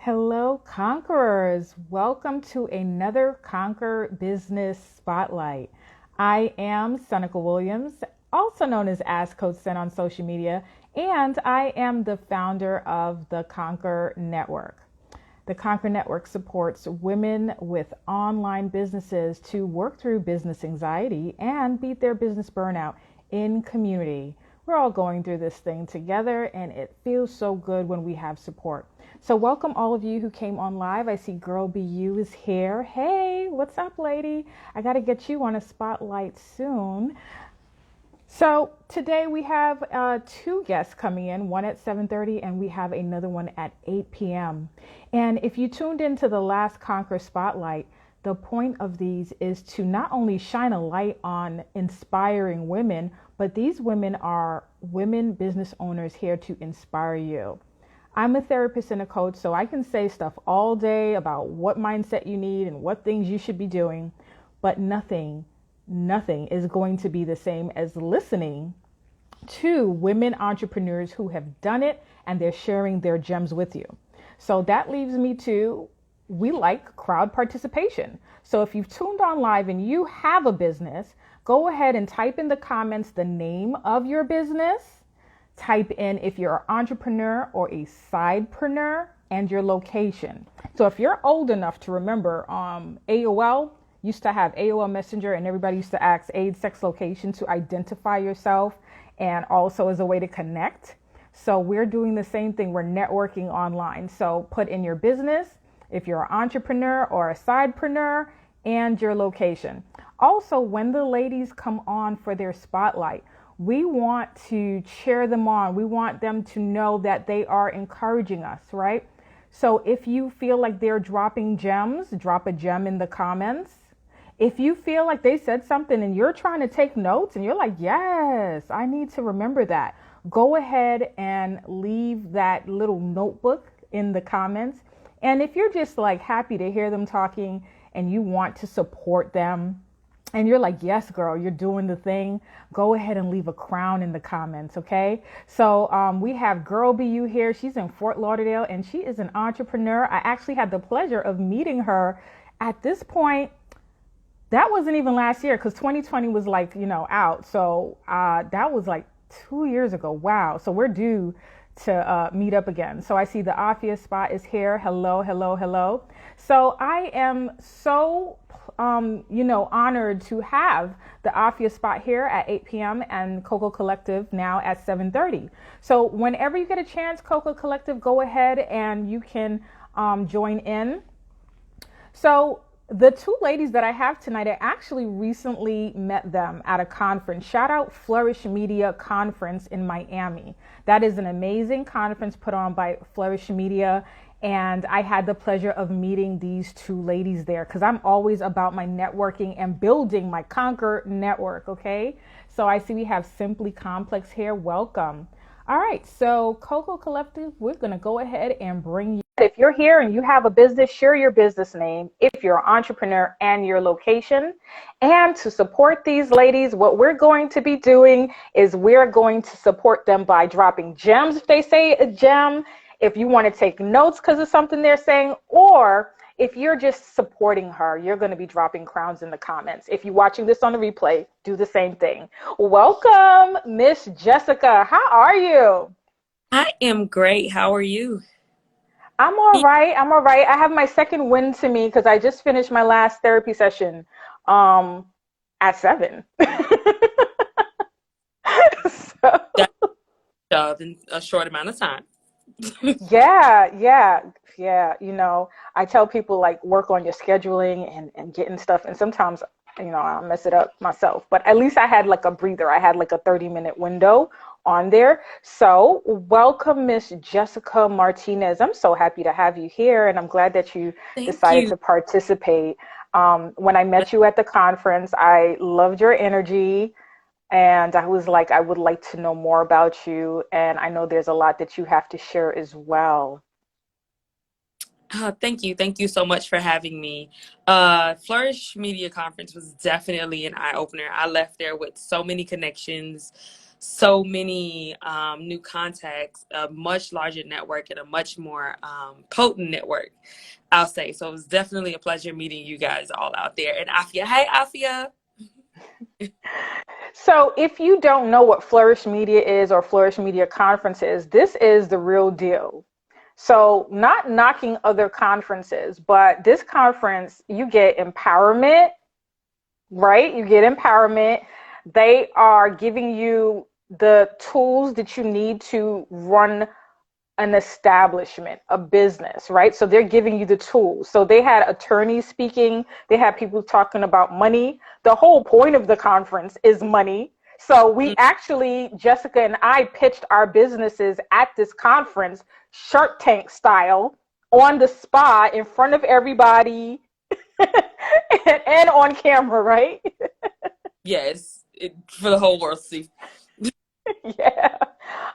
Hello, Conquerors. Welcome to another Conquer Business Spotlight. I am Seneca Williams, also known as Ask Coach Sen on social media, and I am the founder of the Conquer Network. The Conquer Network supports women with online businesses to work through business anxiety and beat their business burnout in community. We're all going through this thing together, and it feels so good when we have support. So welcome all of you who came on live. I see Girl BU is here. Hey, what's up, lady? I got to get you on a spotlight soon. So today we have two guests coming in, one at 7:30 and we have another one at 8 p.m. And if you tuned into the last Conquer Spotlight, the point of these is to not only shine a light on inspiring women, but these women are women business owners here to inspire you. I'm a therapist and a coach, so I can say stuff all day about what mindset you need and what things you should be doing, but nothing is going to be the same as listening to women entrepreneurs who have done it and they're sharing their gems with you. So that leaves me to, we like crowd participation. So if you've tuned on live and you have a business, go ahead and type in the comments the name of your business. Type in if you're an entrepreneur or a sidepreneur and your location. So if you're old enough to remember, AOL used to have AOL Messenger and everybody used to ask age, sex, location to identify yourself and also as a way to connect. So we're doing the same thing. We're networking online. So put in your business, if you're an entrepreneur or a sidepreneur, and your location. Also, when the ladies come on for their spotlight, we want to cheer them on. We want them to know that they are encouraging us, right? So if you feel like they're dropping gems, drop a gem in the comments. If you feel like they said something and you're trying to take notes and you're like, yes, I need to remember that, go ahead and leave that little notebook in the comments. And if you're just like happy to hear them talking and you want to support them, and you're like, yes, girl, you're doing the thing, go ahead and leave a crown in the comments, okay? So we have Girl BU here. She's in Fort Lauderdale, and she is an entrepreneur. I actually had the pleasure of meeting her at this point. That wasn't even last year because 2020 was like, out. So that was like 2 years ago. Wow. So we're due to meet up again. So I see the Afia spot is here. Hello, hello, hello. So I am so honored to have the Afia spot here at 8 p.m. and Coco Collective now at 7:30. So whenever you get a chance, Coco Collective, go ahead and you can join in. So the two ladies that I have tonight, I actually recently met them at a conference. Shout out Flourish Media Conference in Miami. That is an amazing conference put on by Flourish Media. And I had the pleasure of meeting these two ladies there because I'm always about my networking and building my Conquer network, okay? So I see we have Simply Complex here. Welcome. All right, so Coco Collective, we're going to go ahead and bring you. If you're here and you have a business, share your business name if you're an entrepreneur and your location. And to support these ladies, what we're going to be doing is we're going to support them by dropping gems if they say a gem. If you want to take notes because of something they're saying, or if you're just supporting her, you're going to be dropping crowns in the comments. If you're watching this on the replay, do the same thing. Welcome, Miss Jessica. How are you? I am great. How are you? I'm all right. I have my second win to me because I just finished my last therapy session at 7. So. In a short amount of time. Yeah. I tell people like work on your scheduling and getting stuff. And sometimes, I'll mess it up myself. But at least I had like a breather. I had like a 30-minute window on there. So welcome, Miss Jessica Martinez. I'm so happy to have you here. And I'm glad that you decided to participate. When I met you at the conference, I loved your energy. And I was like, I would like to know more about you. And I know there's a lot that you have to share as well. Thank you. Thank you so much for having me. Flourish Media Conference was definitely an eye-opener. I left there with so many connections, so many new contacts, a much larger network, and a much more potent network, I'll say. So it was definitely a pleasure meeting you guys all out there. And Afia, hey, Afia. So, if you don't know what Flourish Media is or Flourish Media Conference is, this is the real deal. So, not knocking other conferences, but this conference, you get empowerment, right? You get empowerment. They are giving you the tools that you need to run an establishment, a business, right? So they're giving you the tools. So they had attorneys speaking, they had people talking about money. The whole point of the conference is money. So we actually, Jessica and I pitched our businesses at this conference, Shark Tank style, on the spot in front of everybody and on camera, right? Yes, for the whole world to see. Yeah.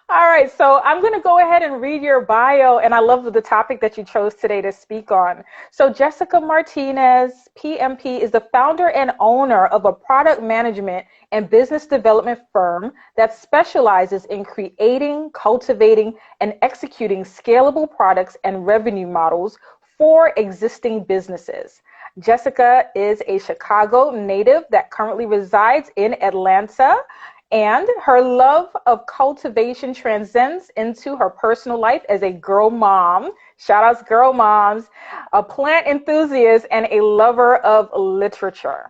All right. So I'm going to go ahead and read your bio. And I love the topic that you chose today to speak on. So Jessica Martinez, PMP, is the founder and owner of a product management and business development firm that specializes in creating, cultivating, and executing scalable products and revenue models for existing businesses. Jessica is a Chicago native that currently resides in Atlanta, and her love of cultivation transcends into her personal life as a girl mom. Shout outs, girl moms, a plant enthusiast, and a lover of literature.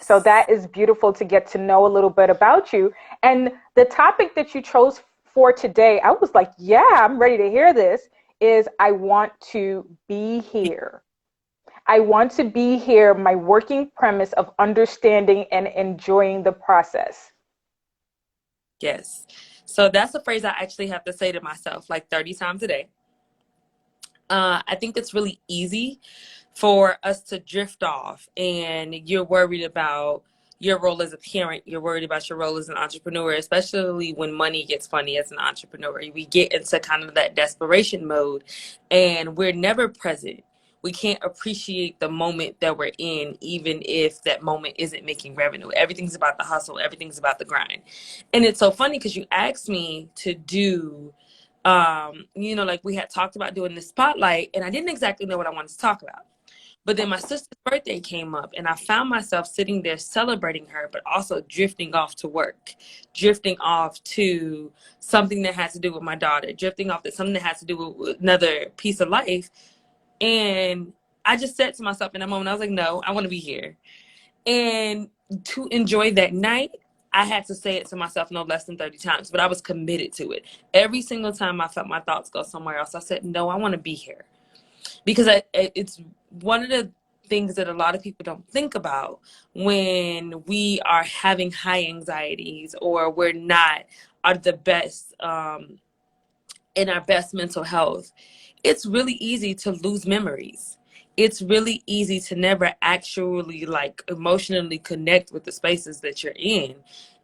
So Yes. that is beautiful to get to know a little bit about you. And the topic that you chose for today, I was like, yeah, I'm ready to hear this, is I want to be here. I want to be here, my working premise of understanding and enjoying the process. Yes. So that's a phrase I actually have to say to myself like 30 times a day. I think it's really easy for us to drift off, and you're worried about your role as a parent, you're worried about your role as an entrepreneur, especially when money gets funny as an entrepreneur. We get into kind of that desperation mode and we're never present. We can't appreciate the moment that we're in, even if that moment isn't making revenue. Everything's about the hustle, everything's about the grind. And it's so funny because you asked me to do like we had talked about doing the spotlight, and I didn't exactly know what I wanted to talk about. But then my sister's birthday came up, and I found myself sitting there celebrating her, but also drifting off to work, drifting off to something that has to do with my daughter, drifting off to something that has to do with another piece of life. And I just said to myself in that moment, I was like, no, I want to be here. And to enjoy that night, I had to say it to myself no less than 30 times, but I was committed to it. Every single time I felt my thoughts go somewhere else, I said, no, I want to be here. Because it's one of the things that a lot of people don't think about when we are having high anxieties or we're not are the best in our best mental health. It's really easy to lose memories. It's really easy to never actually like emotionally connect with the spaces that you're in.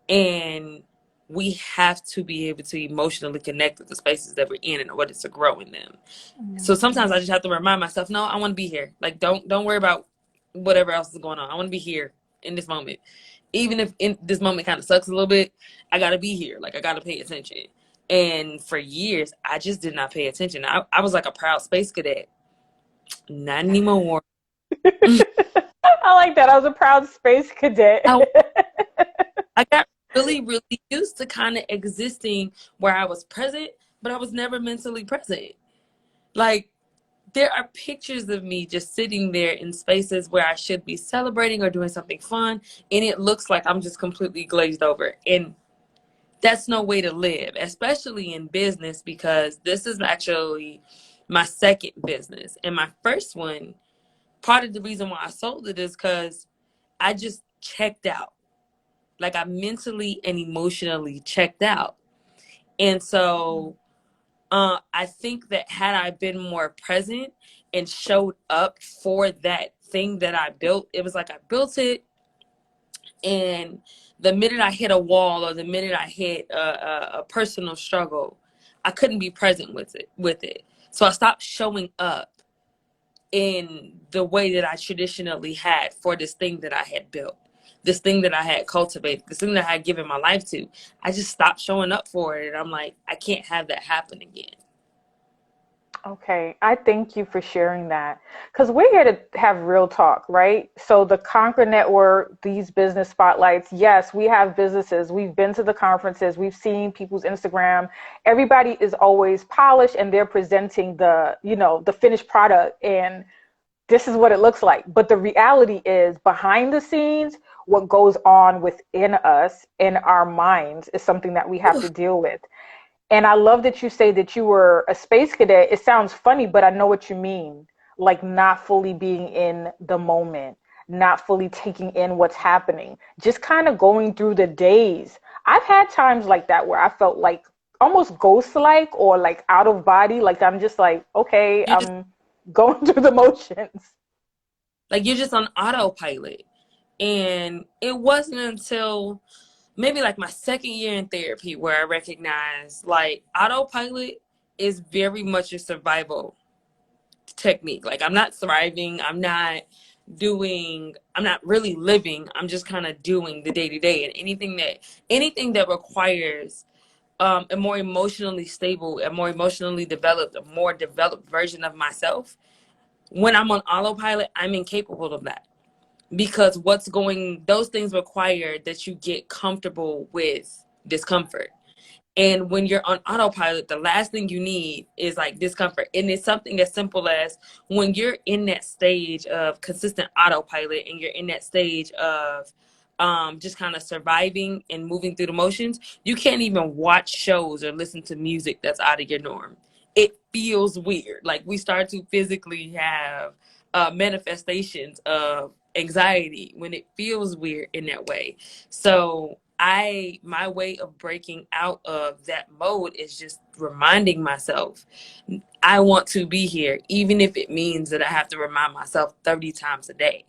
And we have to be able to emotionally connect with the spaces that we're in order to grow in them. So sometimes I just have to remind myself, no, I want to be here. Like don't worry about whatever else is going on. I want to be here in this moment. Even if in this moment kind of sucks a little bit, I gotta be here. Like I gotta pay attention. And for years, I just did not pay attention. I was like a proud space cadet. Not anymore. I like that. I was a proud space cadet. I, I got really, really used to kind of existing where I was present, but I was never mentally present. Like there are pictures of me just sitting there in spaces where I should be celebrating or doing something fun, and it looks like I'm just completely glazed over. And that's no way to live, especially in business, because this is actually my second business. And my first one, part of the reason why I sold it is because I just checked out. Like I mentally and emotionally checked out. And so I think that had I been more present and showed up for that thing that I built, it was like I built it, and the minute I hit a wall or the minute I hit a personal struggle, I couldn't be present with it. So I stopped showing up in the way that I traditionally had for this thing that I had built. this thing that I had cultivated, this thing that I had given my life to. I just stopped showing up for it. And I'm like, I can't have that happen again. Okay, I thank you for sharing that because we're here to have real talk, right? So, the Conquer Network, these business spotlights, yes, we have businesses. We've been to the conferences, we've seen people's Instagram. Everybody is always polished and they're presenting the finished product, and this is what it looks like. But the reality is behind the scenes, what goes on within us in our minds is something that we have to deal with. And I love that you say that you were a space cadet. It sounds funny, but I know what you mean. Like not fully being in the moment, not fully taking in what's happening, just kind of going through the days. I've had times like that where I felt like almost ghost like or like out of body. Like I'm just like, okay, You're just I'm going through the motions. you're just on autopilot. And it wasn't until maybe like my second year in therapy where I recognized like autopilot is very much a survival technique. Like I'm not thriving, I'm not really living. I'm just kind of doing the day to day. And anything that requires a more emotionally stable, a more emotionally developed, a more developed version of myself, when I'm on autopilot, I'm incapable of that. Because those things require that you get comfortable with discomfort. And when you're on autopilot, the last thing you need is like discomfort. And it's something as simple as when you're in that stage of consistent autopilot and you're in that stage of just kind of surviving and moving through the motions, you can't even watch shows or listen to music that's out of your norm. It feels weird. Like we start to physically have manifestations of anxiety when it feels weird in that way. So my way of breaking out of that mode is just reminding myself I want to be here, even if it means that I have to remind myself 30 times a day.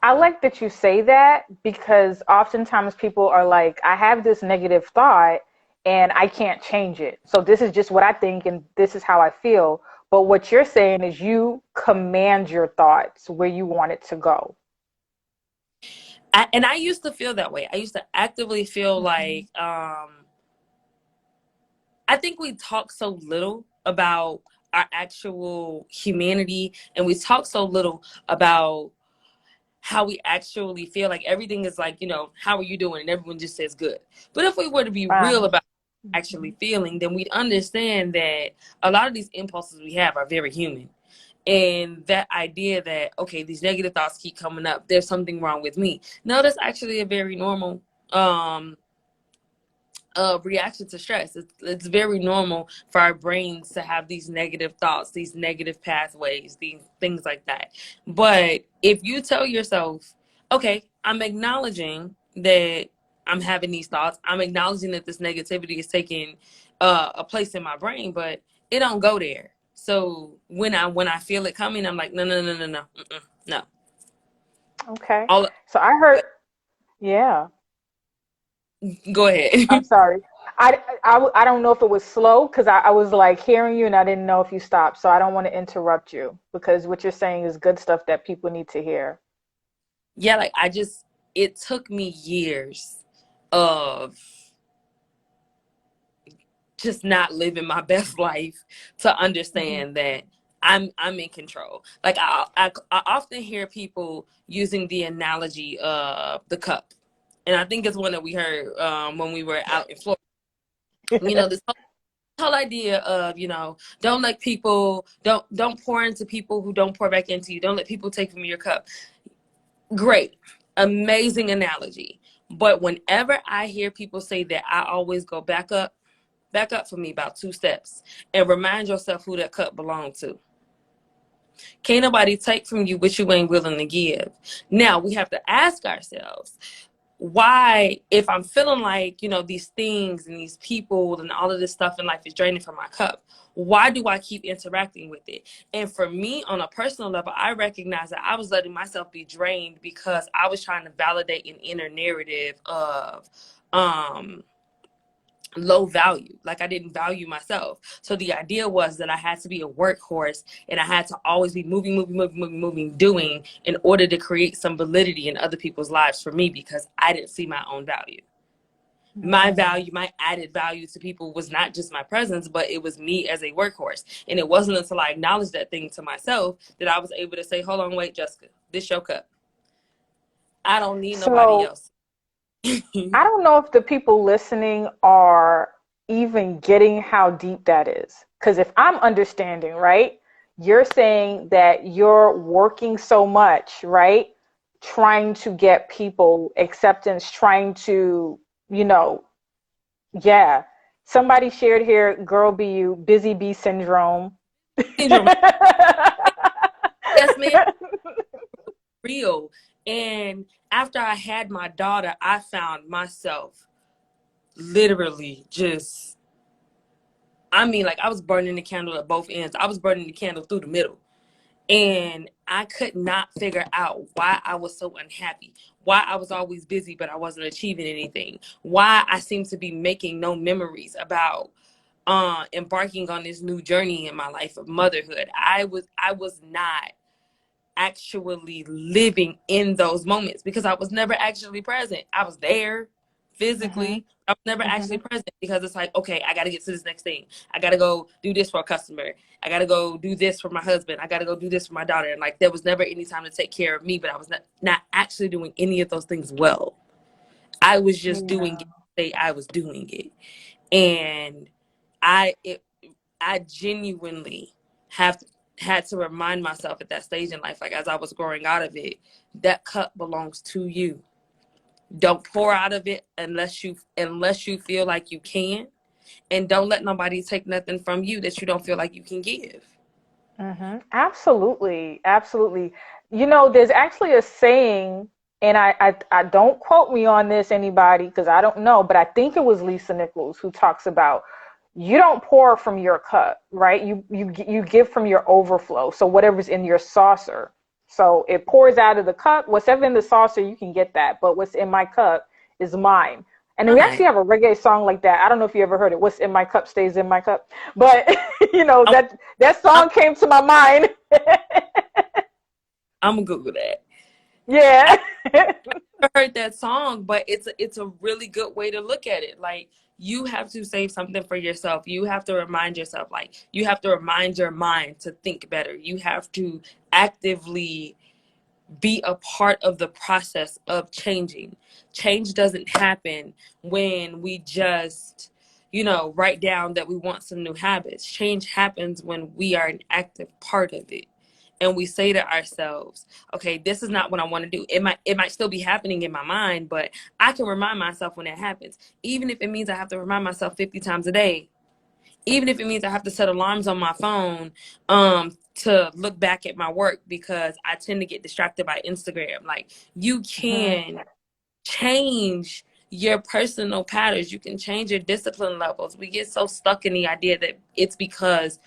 I like that you say that because oftentimes people are like, I have this negative thought and I can't change it. So this is just what I think and this is how I feel. But what you're saying is you command your thoughts where you want it to go. And I used to feel that way. I used to actively feel Mhm. like I think we talk so little about our actual humanity, and we talk so little about how we actually feel. Like everything is like, how are you doing? And everyone just says good. But if we were to be real Fine. about actually Mhm. feeling, then we'd understand that a lot of these impulses we have are very human. And that idea that, okay, these negative thoughts keep coming up, there's something wrong with me. No, that's actually a very normal um reaction to stress. It's very normal for our brains to have these negative thoughts, these negative pathways, these things like that. But if you tell yourself, okay, I'm acknowledging that I'm having these thoughts, I'm acknowledging that this negativity is taking a place in my brain, but it don't go there. So when I feel it coming, I'm like, no, no, no, no, no, no. Okay. All So I heard, yeah, go ahead. I'm sorry. I don't know if it was slow because I was like hearing you and I didn't know if you stopped. So I don't want to interrupt you because what you're saying is good stuff that people need to hear. Yeah, like it took me years of just not living my best life to Mhm. understand that I'm in control. Like I often hear people using the analogy of the cup, and I think it's one that we heard when we were out in Florida. This whole idea of don't let people don't pour into people who don't pour back into you. Don't let people take from your cup. Great, amazing analogy. But whenever I hear people say that, I always go back up for me about 2 steps and remind yourself who that cup belonged to. Can't nobody take from you what you ain't willing to give. Now we have to ask ourselves, why, if I'm feeling like, these things and these people and all of this stuff in life is draining from my cup, why do I keep interacting with it? And for me, on a personal level, I recognize that I was letting myself be drained because I was trying to validate an inner narrative of, um, low value. Like I didn't value myself. So the idea was that I had to be a workhorse and I had to always be moving, doing in order to create some validity in other people's lives for me, because I didn't see my own value. My value, my added value to people was not just my presence, but it was me as a workhorse. And it wasn't until I acknowledged that thing to myself that I was able to say, hold on, wait, Jessica, this your cup. I don't need nobody So else. I don't know if the people listening are even getting how deep that is. Because if I'm understanding, right, you're saying that you're working so much, right, trying to get people acceptance, trying to, you know, yeah. Somebody shared here, girl be you, busy bee syndrome. Syndrome. Yes, man, real. And after I had my daughter, I found myself literally just, I mean, like I was burning the candle at both ends. I was burning the candle through the middle. And I could not figure out why I was so unhappy, why I was always busy, but I wasn't achieving anything, why I seemed to be making no memories about embarking on this new journey in my life of motherhood. I was not actually living in those moments because I was never actually present. I was there Mhm. physically. I was never actually Mhm. present because it's like, okay, I got to get to this next thing. I got to go do this for a customer. I got to go do this for my husband. I got to go do this for my daughter. And like, there was never any time to take care of me, but I was not actually doing any of those things well. I was just doing it Yeah. to say I was doing it. And I, it, I genuinely have had to remind myself at that stage in life, like as I was growing out of it, that cup belongs to you. Don't pour out of it unless you feel like you can, and don't let nobody take nothing from you that you don't feel like you can give. Absolutely. Absolutely. You know, there's actually a saying, and I don't quote me on this, anybody, because I don't know, but I think it was Lisa Nichols who talks about you don't pour from your cup, right? You give from your overflow. So whatever's in your saucer. So it pours out of the cup. Whatever in the saucer, you can get that. But what's in my cup is mine. And then we actually Fine. have a reggae song like that. I don't know if you ever heard it. What's in my cup stays in my cup. But you know, I'm, that I'm, song came to my mind. I'm gonna Google that. I Yeah. never heard that song, but it's a really good way to look at it. Like you have to save something for yourself. You have to remind yourself, like you have to remind your mind to think better. You have to actively be a part of the process of changing. Change doesn't happen when we just, write down that we want some new habits. Change happens when we are an active part of it. And we say to ourselves, okay, this is not what I want to do. It might still be happening in my mind, but I can remind myself when it happens. Even if it means I have to remind myself 50 times a day, even if it means I have to set alarms on my phone to look back at my work because I tend to get distracted by Instagram. Like you Mhm. can change your personal patterns. You can change your discipline levels. We get so stuck in the idea that it's because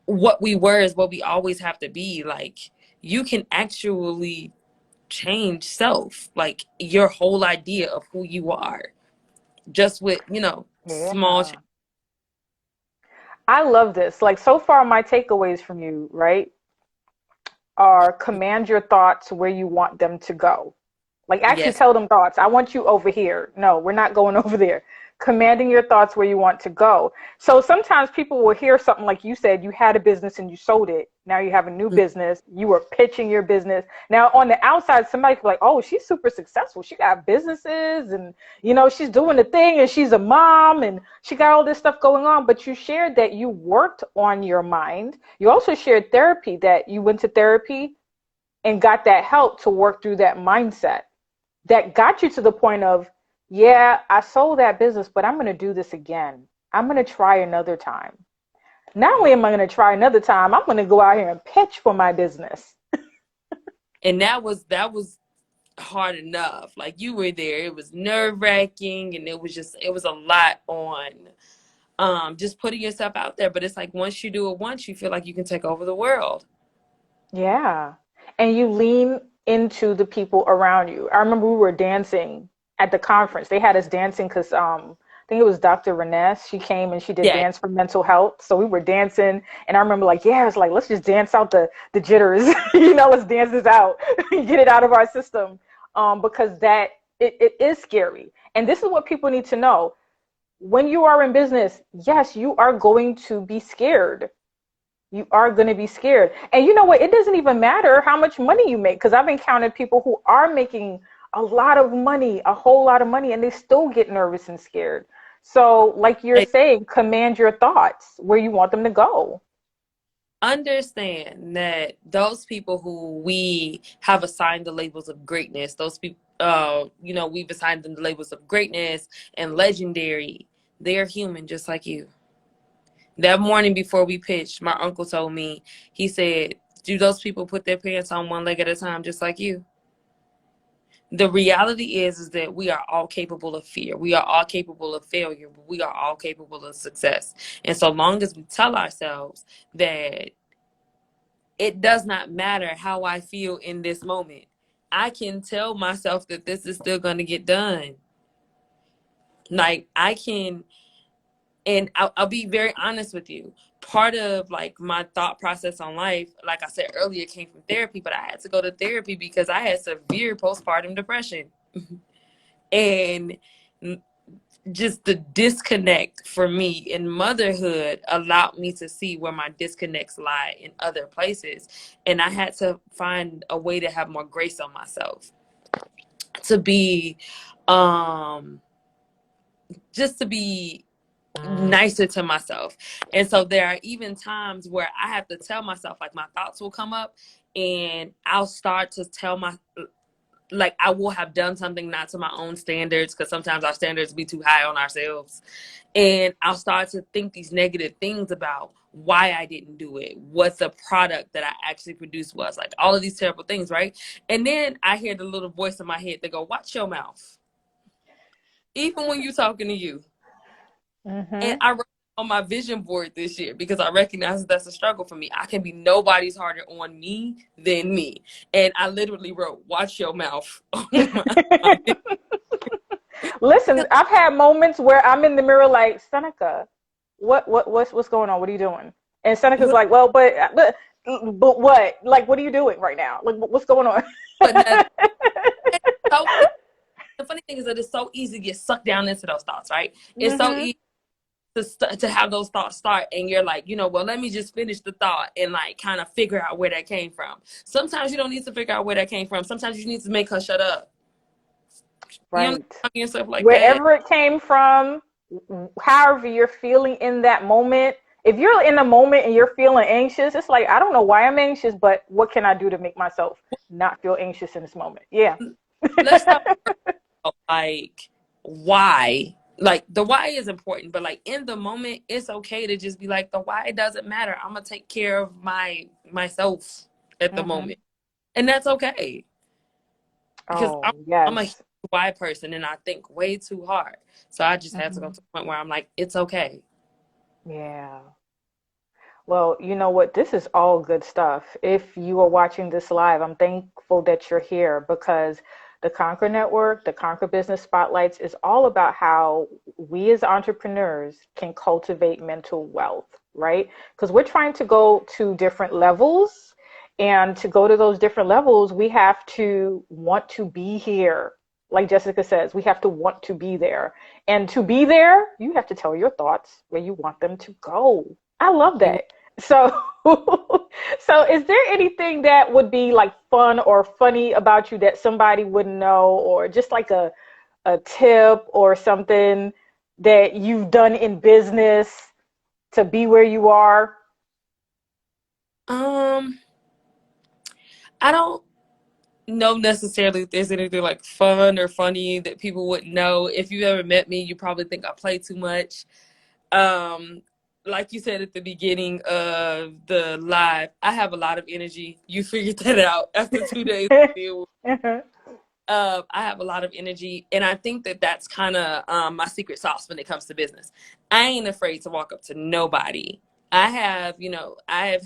what we were is what we always have to be. Like you can actually change self, like your whole idea of who you are, just with, small change. Yeah. I love this. Like so far, my takeaways from you, right, are command your thoughts where you want them to go. Like actually Yes. tell them thoughts. I want you over here. No, we're not going over there. Commanding your thoughts where you want to go. So sometimes people will hear something like you said, you had a business and you sold it. Now you have a new business. You were pitching your business. Now on the outside, somebody could be like, oh, she's super successful. She got businesses and, you know, she's doing the thing and she's a mom and she got all this stuff going on. But you shared that you worked on your mind. You also shared therapy, that you went to therapy and got that help to work through that mindset that got you to the point of, yeah, I sold that business, but I'm going to do this again. I'm going to try another time. Not only am I going to try another time, I'm going to go out here and pitch for my business. And that was hard enough. Like you were there. It was nerve-wracking and it was a lot on just putting yourself out there. But it's like once you do it once, you feel like you can take over the world. Yeah. And you lean into the people around you. I remember we were dancing at the conference. They had us dancing because think it was Dr. Renee. She came and she did Yeah. dance for mental health. So we were dancing, and I remember like, yeah, it's like let's just dance out the jitters, let's dance this out, get it out of our system, because that it is scary. And this is what people need to know. When you are in business, yes, you are going to be scared. You are going to be scared. And you know what? It doesn't even matter how much money you make, because I've encountered people who are making a lot of money, a whole lot of money, and they still get nervous and scared. So, like you're saying, command your thoughts where you want them to go. Understand that those people who we have assigned the labels of greatness, those people, we've assigned them the labels of greatness and legendary. They're human just like you. That morning before we pitched, my uncle told me, he said, do those people put their pants on one leg at a time just like you? The reality is that we are all capable of fear. We are all capable of failure, but we are all capable of success. And so long as we tell ourselves that it does not matter how I feel in this moment, I can tell myself that this is still going to get done. Like I can, and I'll be very honest with you. Part of like my thought process on life, like I said earlier, came from therapy, but I had to go to therapy because I had severe postpartum depression. And just the disconnect for me in motherhood allowed me to see where my disconnects lie in other places. And I had to find a way to have more grace on myself, to be, just to be nicer to myself. And so there are even times where I have to tell myself, like my thoughts will come up and I'll start to tell like I will have done something not to my own standards, because sometimes our standards be too high on ourselves. And I'll start to think these negative things about why I didn't do it, what the product that I actually produced was, like all of these terrible things, right? And then I hear the little voice in my head that go, watch your mouth, even when you're talking to you. And Mm-hmm. I wrote on my vision board this year because I recognize that's a struggle for me. I can be nobody's harder on me than me. And I literally wrote, watch your mouth on my Listen, I've had moments where I'm in the mirror like, Seneca, what's going on? What are you doing? And Seneca's like, well, but what? Like, what are you doing right now? Like, what's going on? but now, so, the funny thing is that it's so easy to get sucked down into those thoughts, right? It's so Mm-hmm. easy to have those thoughts start, and you're like, well, let me just finish the thought and like kind of figure out where that came from. Sometimes you don't need to figure out where that came from. Sometimes you need to make her shut up. You don't need Right. to talk to yourself like that. Wherever it came from, however you're feeling in that moment. If you're in a moment and you're feeling anxious, it's like, I don't know why I'm anxious, but what can I do to make myself not feel anxious in this moment? Yeah. Let's stop like why. Like the why is important, but like in the moment, it's okay to just be like, the why doesn't matter. I'm gonna take care of myself at the Mm-hmm. moment, and that's okay, because Oh, I'm a huge yes. why person, and I think way too hard. So I just had to go Mm-hmm. to the point where I'm like, it's okay. Yeah. Well, you know what? This is all good stuff. If you are watching this live, I'm thankful that you're here, because the Conquer Network, the Conquer Business Spotlights, is all about how we as entrepreneurs can cultivate mental wealth, right? Because we're trying to go to different levels. And to go to those different levels, we have to want to be here. Like Jessica says, we have to want to be there. And to be there, you have to tell your thoughts where you want them to go. I love that. So, so is there anything that would be like fun or funny about you that somebody wouldn't know, or just like a tip or something that you've done in business to be where you are? Um, I don't know necessarily if there's anything like fun or funny that people wouldn't know. If you ever met me, you probably think I play too much. Um, like you said at the beginning of the live, I have a lot of energy. You figured that out after 2 days. I have a lot of energy, and I think that that's kind of my secret sauce when it comes to business. I ain't afraid to walk up to nobody. I have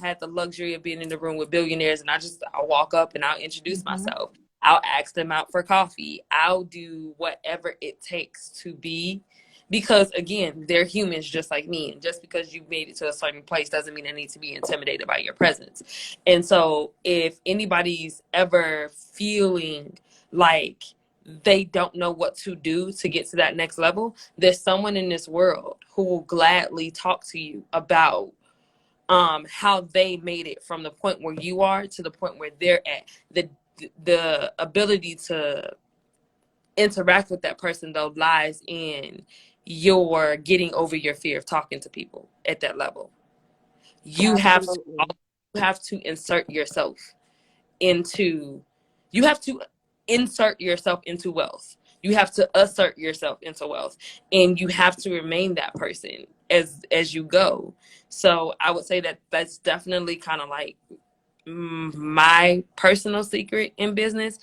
had the luxury of being in the room with billionaires, and I'll walk up and I'll introduce Mhm. myself. I'll ask them out for coffee. I'll do whatever it takes to be because again, they're humans just like me, and just because you made it to a certain place doesn't mean I need to be intimidated by your presence. And so if anybody's ever feeling like they don't know what to do to get to that next level, there's someone in this world who will gladly talk to you about how they made it from the point where you are to the point where they're at. The ability to interact with that person though lies in your getting over your fear of talking to people at that level. You have to Absolutely. insert yourself into you have to insert yourself into wealth. You have to assert yourself into wealth, and you have to remain that person as you go. So I would say that that's definitely kind of like my personal secret in business.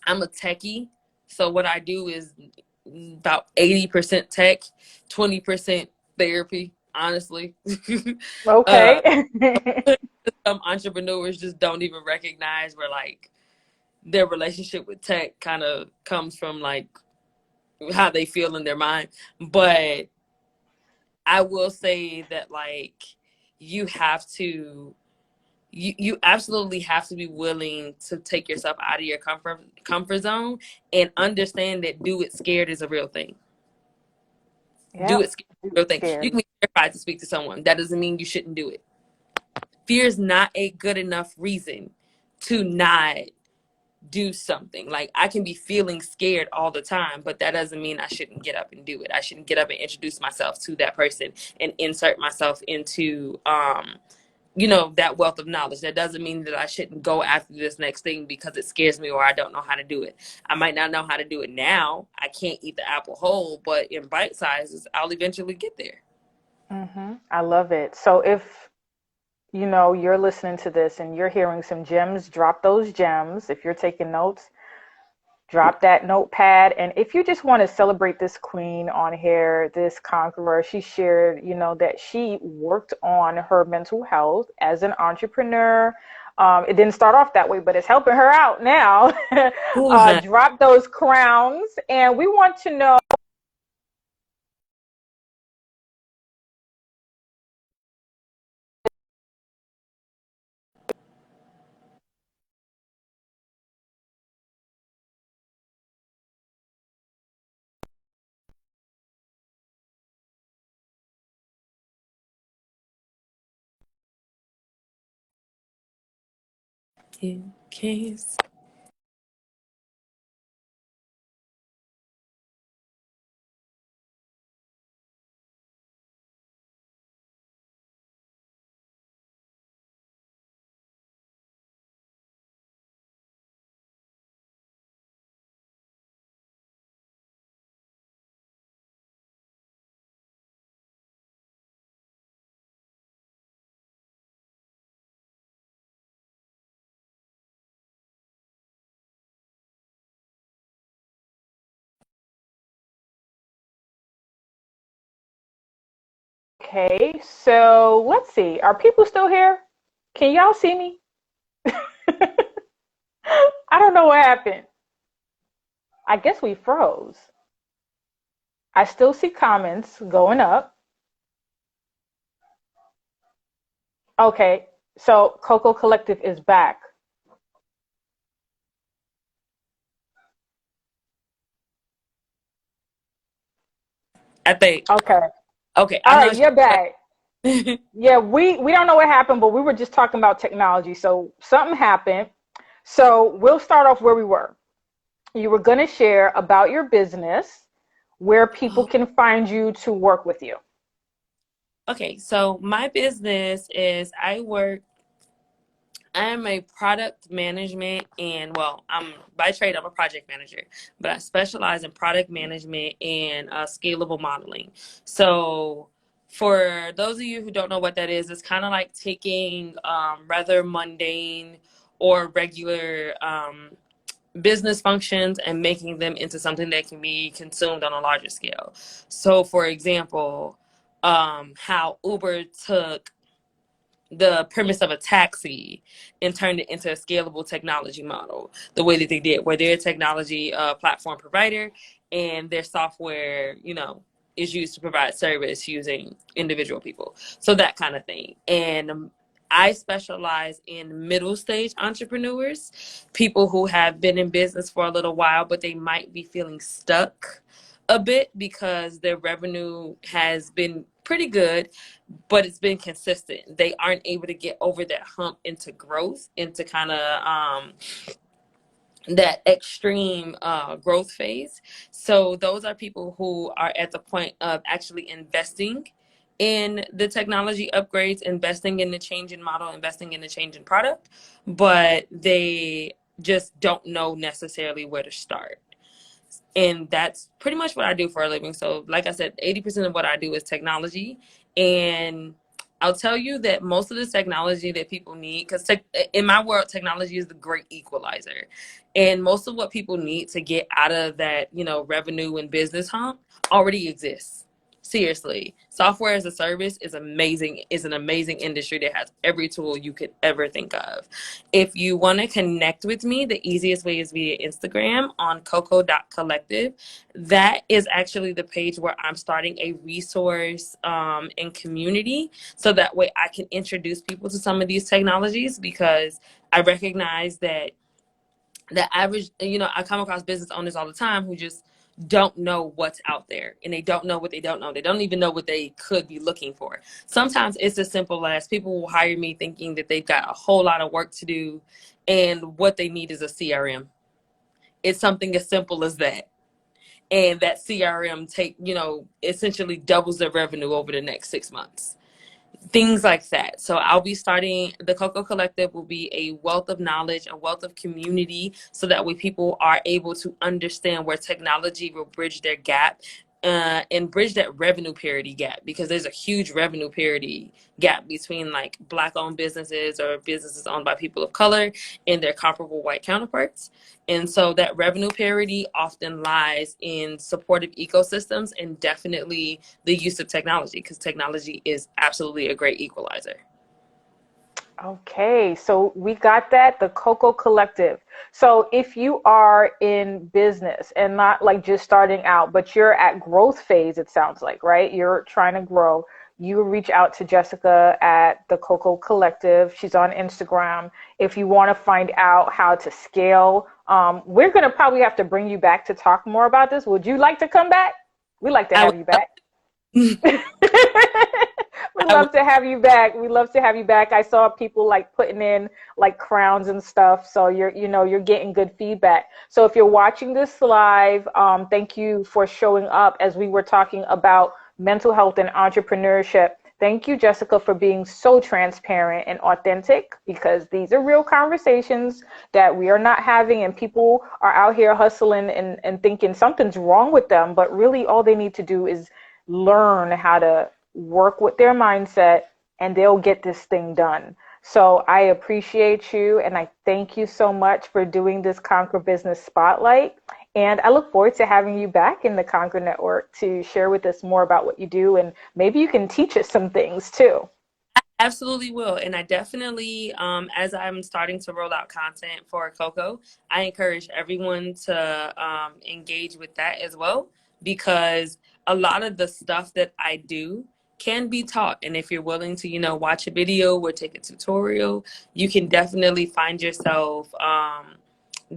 I'm a techie, so what I do is about 80% tech, 20% therapy, honestly. uh, Okay. some entrepreneurs just don't even recognize where like their relationship with tech kind of comes from, like how they feel in their mind. But I will say that like you have to you absolutely have to be willing to take yourself out of your comfort zone and understand that do it scared is a real thing. Do Yep. it scared is a real thing. You Scared. can be terrified to speak to someone. That doesn't mean you shouldn't do it. Fear is not a good enough reason to not do something. Like I can be feeling scared all the time, but that doesn't mean I shouldn't get up and do it. I shouldn't get up and introduce myself to that person and insert myself into that wealth of knowledge. That doesn't mean that I shouldn't go after this next thing because it scares me or I don't know how to do it. I might not know how to do it now. I can't eat the apple whole, but in bite sizes, I'll eventually get there. I love it. So if you're listening to this and you're hearing some gems, drop those gems. If you're taking notes, drop that notepad. And if you just want to celebrate this queen on here, this conqueror, she shared, that she worked on her mental health as an entrepreneur. It didn't start off that way, but it's helping her out now. Ooh, honey. Drop those crowns. And we want to know. In case. Okay, so let's see. Are people still here? Can y'all see me? I don't know what happened. I guess we froze. I still see comments going up. Okay, so Coco Collective is back. I think. Okay. Okay, All I'm right, not you're back. sure. Yeah, we don't know what happened, but we were just talking about technology. So something happened. So we'll start off where we were. You were going to share about your business, where people can find you to work with you. Okay, so my business is I am a product management and well, I'm by trade I'm a project manager, but I specialize in product management and scalable modeling. So for those of you who don't know what that is, it's kind of like taking rather mundane or regular business functions and making them into something that can be consumed on a larger scale. So for example, how Uber took the premise of a taxi and turned it into a scalable technology model the way that they did, where they're a technology platform provider and their software, is used to provide service using individual people. So that kind of thing. And I specialize in middle stage entrepreneurs, people who have been in business for a little while, but they might be feeling stuck a bit because their revenue has been pretty good, but it's been consistent. They aren't able to get over that hump into growth, into kind of that extreme growth phase. So those are people who are at the point of actually investing in the technology upgrades, investing in the change in model, investing in the change in product, but they just don't know necessarily where to start. And that's pretty much what I do for a living. So like I said, 80% of what I do is technology. And I'll tell you that most of the technology that people need, because in my world, technology is the great equalizer. And most of what people need to get out of that, revenue and business hump already exists. Seriously, software as a service is amazing, is an amazing industry that has every tool you could ever think of. If you want to connect with me, the easiest way is via Instagram on coco.collective. That is actually the page where I'm starting a resource and community, so that way I can introduce people to some of these technologies, because I recognize that the average, I come across business owners all the time who just don't know what's out there, and they don't know what they don't know. They don't even know what they could be looking for. Sometimes it's as simple as people will hire me thinking that they've got a whole lot of work to do, and what they need is a CRM. It's something as simple as that. And that CRM essentially doubles their revenue over the next 6 months. Things like that. So I'll be starting, the Coco Collective will be a wealth of knowledge, a wealth of community, so that way people are able to understand where technology will bridge their gap, and bridge that revenue parity gap, because there's a huge revenue parity gap between like Black owned businesses or businesses owned by people of color and their comparable white counterparts. And so that revenue parity often lies in supportive ecosystems, and definitely the use of technology, because technology is absolutely a great equalizer. Okay, so we got that, the Coco Collective. So if you are in business and not like just starting out, but you're at growth phase, it sounds like, right? You're trying to grow. You reach out to Jessica at the Coco Collective. She's on Instagram. If you want to find out how to scale, we're going to probably have to bring you back to talk more about this. Would you like to come back? We'd like to I have would, you back. We'd I would, love to have you back. We'd love to have you back. I saw people like putting in like crowns and stuff. So you're getting good feedback. So if you're watching this live, thank you for showing up as we were talking about mental health and entrepreneurship. Thank you, Jessica, for being so transparent and authentic, because these are real conversations that we are not having, and people are out here hustling and thinking something's wrong with them. But really all they need to do is learn how to work with their mindset, and they'll get this thing done. So I appreciate you, and I thank you so much for doing this Conquer Business Spotlight. And I look forward to having you back in the Conquer Network to share with us more about what you do, and maybe you can teach us some things too. absolutely will. And I definitely, as I'm starting to roll out content for Coco, I encourage everyone to engage with that as well, because a lot of the stuff that I do can be taught. And if you're willing to, watch a video or take a tutorial, you can definitely find yourself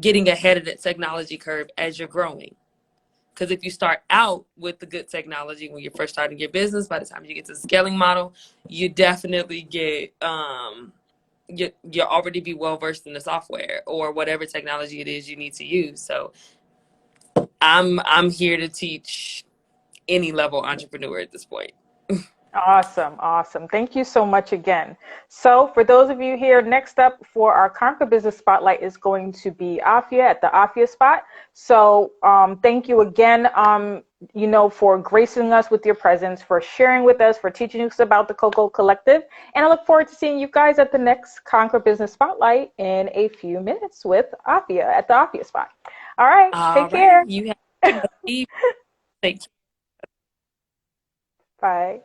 getting ahead of the technology curve as you're growing. Because if you start out with the good technology when you're first starting your business, by the time you get to the scaling model, you definitely get you'll already be well versed in the software or whatever technology it is you need to use. So I'm here to teach any level entrepreneur at this point. Awesome. Awesome. Thank you so much again. So for those of you here, next up for our Conquer Business Spotlight is going to be Afia at the Afia spot. So thank you again, for gracing us with your presence, for sharing with us, for teaching us about the Coco Collective. And I look forward to seeing you guys at the next Conquer Business Spotlight in a few minutes with Afia at the Afia spot. All right. All Take right. care. You have a take Bye.